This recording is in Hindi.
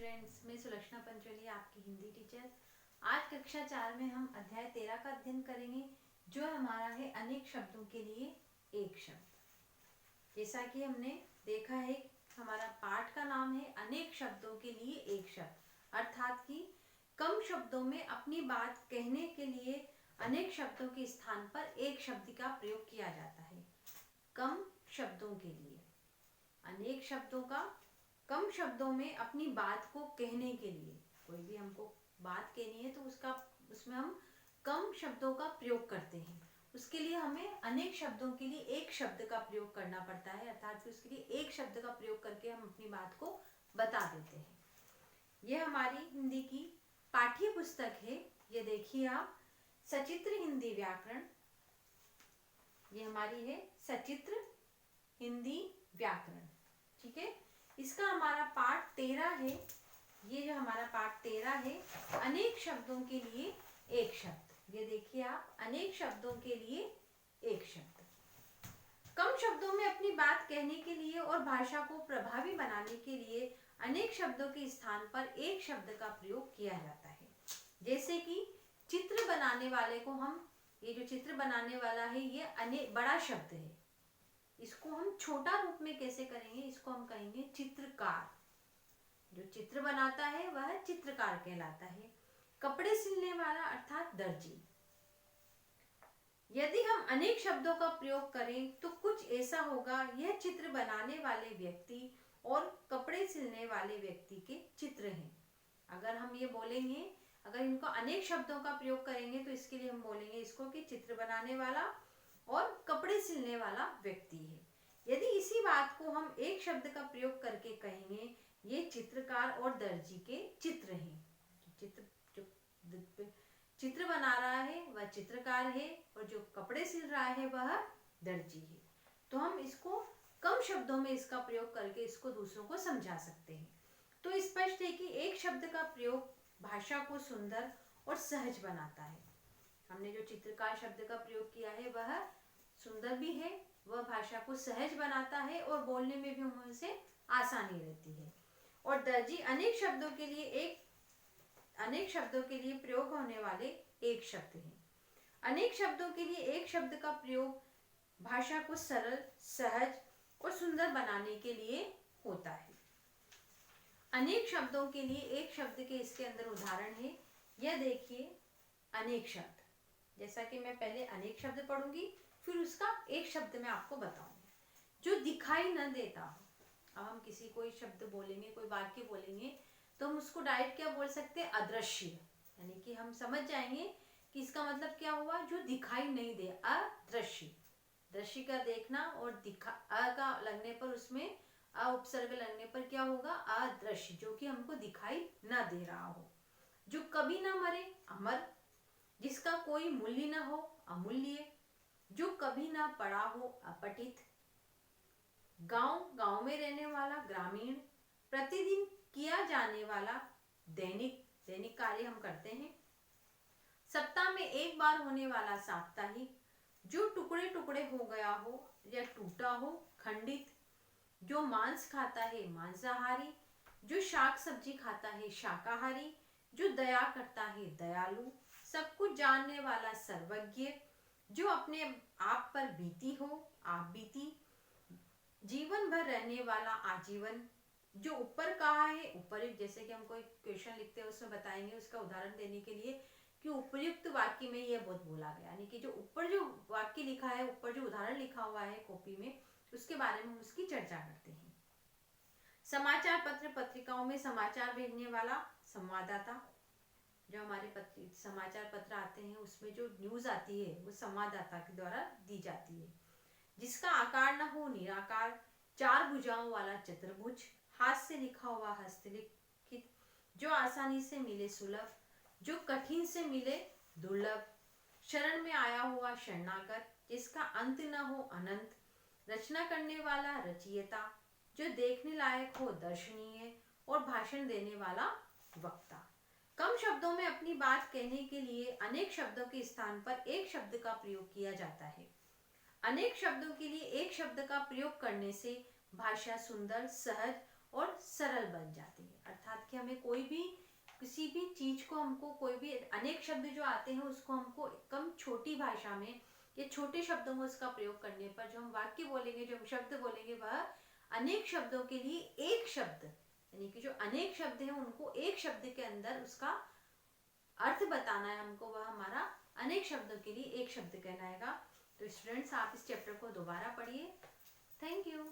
स्टूडेंट्स, मैं सुलक्षणा पंचोली आपकी हिंदी टीचर। आज कक्षा 4 में हम अध्याय 13 का अध्ययन करेंगे, जो हमारा है अनेक शब्दों के लिए एक शब्द। जैसा कि हमने देखा है, हमारा पाठ का नाम है अनेक शब्दों के लिए एक शब्द, अर्थात कि कम शब्दों में अपनी बात कहने के लिए अनेक शब्दों के स्थान पर एक शब्द का प्रयोग किया जाता है। कम शब्दों के लिए अनेक शब्दों का, कम शब्दों में अपनी बात को कहने के लिए, कोई भी हमको बात कहनी है तो उसमें हम कम शब्दों का प्रयोग करते हैं। उसके लिए हमें अनेक शब्दों के लिए एक शब्द का प्रयोग करना पड़ता है, अर्थात कि उसके लिए एक शब्द का प्रयोग करके हम अपनी बात को बता देते हैं। यह हमारी हिंदी की पाठ्य पुस्तक है। ये देखिए आप, सचित्र हिंदी व्याकरण। ये हमारी है सचित्र हिंदी व्याकरण, ठीक है। इसका हमारा पाठ 13 है। ये जो हमारा पाठ 13 है, अनेक शब्दों के लिए एक शब्द। ये देखिए आप, अनेक शब्दों के लिए एक शब्द। कम शब्दों में अपनी बात कहने के लिए और भाषा को प्रभावी बनाने के लिए अनेक शब्दों के स्थान पर एक शब्द का प्रयोग किया जाता है। जैसे कि चित्र बनाने वाले को हम, ये जो चित्र बनाने वाला है ये बड़ा शब्द है। इसको हम छोटा रूप में कैसे करेंगे, इसको हम कहेंगे चित्रकार। जो चित्र बनाता है वह चित्रकार कहलाता है। कपड़े सिलने वाला अर्थात दर्जी। यदि हम अनेक शब्दों का प्रयोग करें तो कुछ ऐसा होगा, यह चित्र बनाने वाले व्यक्ति और कपड़े सिलने वाले व्यक्ति के चित्र हैं। अगर हम ये बोलेंगे, अगर इनको अनेक शब्दों का प्रयोग करेंगे तो इसके लिए हम बोलेंगे इसको कि चित्र बनाने वाला और कपड़े सिलने वाला व्यक्ति है। यदि इसी बात को हम एक शब्द का प्रयोग करके कहेंगे, ये चित्रकार और दर्जी के चित्र हैं। जो चित्र बना रहा है वह चित्रकार है और जो कपड़े सिल रहा है वह दर्जी है। तो हम इसको कम शब्दों में इसका प्रयोग करके इसको दूसरों को समझा सकते हैं। तो स्पष्ट है कि एक शब्द का प्रयोग भाषा को सुंदर और सहज बनाता है। हमने जो चित्रकार शब्द का प्रयोग किया है वह सुंदर भी है, वह भाषा को सहज बनाता है और बोलने में भी उनसे आसानी रहती है। और दर्जी अनेक शब्दों के लिए प्रयोग होने वाले एक शब्द है। अनेक शब्दों के लिए एक शब्द का प्रयोग भाषा को सरल, सहज और सुंदर बनाने के लिए होता है। अनेक शब्दों के लिए एक शब्द के इसके अंदर उदाहरण है। यह देखिए, अनेक शब्द। जैसा कि मैं पहले अनेक शब्द पढ़ूंगी, फिर उसका एक शब्द मैं आपको बताऊंगी। जो दिखाई न देता हो। अब हम किसी कोई शब्द बोलेंगे, कोई वाक्य बोलेंगे, तो हम उसको डायरेक्ट क्या बोल सकते हैं, अदृश्य। यानी कि हम समझ जाएंगे कि इसका मतलब क्या हुआ, जो दिखाई नहीं दे, अदृश्य। दृश्य का देखना और अ का लगने पर, उसमें अ उपसर्ग लगने पर क्या होगा, अदृश्य, जो कि हमको दिखाई न दे रहा हो। जो कभी ना मरे, अमर। जिसका कोई मूल्य न हो, अमूल्य। जो कभी ना पढ़ा हो, अपठित। गांव में रहने वाला, ग्रामीण। प्रतिदिन किया जाने वाला, दैनिक कार्य हम करते हैं। सप्ताह में एक बार होने वाला, साप्ताहिक। जो टुकड़े टुकड़े हो गया हो या टूटा हो, खंडित। जो मांस खाता है, मांसाहारी। जो शाक सब्जी खाता है, शाकाहारी। जो दया करता है, दयालु। सब कुछ जानने वाला, सर्वज्ञ। जो अपने आप पर बीती हो, आप बीती। जीवन भर रहने वाला, आजीवन। जो ऊपर कहा है, उपयुक्त। जैसे कि हम कोई क्वेश्चन लिखते हैं उसमें बताएंगे उसका उदाहरण देने के लिए कि उपयुक्त वाक्य में यह बहुत बोला गया, यानी कि जो ऊपर जो वाक्य लिखा है, ऊपर जो उदाहरण लिखा हुआ है कॉपी में, उसके बारे में हम उसकी चर्चा करते हैं। समाचार पत्र, पत्रिकाओं में समाचार भेजने वाला, संवाददाता। जो हमारे समाचार पत्र आते हैं उसमें जो न्यूज आती है वो संवाददाता के द्वारा दी जाती है। जिसका आकार न हो, निराकार। चार भुजाओं वाला, चतुर्भुज। हाथ से लिखा हुआ, हस्तलिखित। जो आसानी से मिले, सुलभ। जो कठिन से मिले, दुर्लभ। शरण में आया हुआ, शरणागत। जिसका अंत न हो, अनंत। रचना करने वाला, रचयिता। जो देखने लायक हो, दर्शनीय। और भाषण देने वाला, वक्ता। कम शब्दों में अपनी बात कहने के लिए अनेक शब्दों के स्थान पर एक शब्द का प्रयोग किया जाता है। अनेक शब्दों के लिए एक शब्द का प्रयोग करने से भाषा सुंदर, सहज और सरल बन जाती है। अर्थात कि हमें कोई भी किसी भी चीज को, हमको कोई भी अनेक शब्द जो आते हैं उसको हमको कम छोटी भाषा में या छोटे शब्दों में उसका प्रयोग करने पर जो हम वाक्य बोलेंगे, जो हम शब्द बोलेंगे, वह अनेक शब्दों के लिए एक शब्द, यानी कि जो अनेक शब्द हैं उनको एक शब्द के अंदर उसका अर्थ बताना है हमको, वह हमारा अनेक शब्दों के लिए एक शब्द कहलाएगा। तो स्टूडेंट्स, आप इस चैप्टर को दोबारा पढ़िए। Thank you.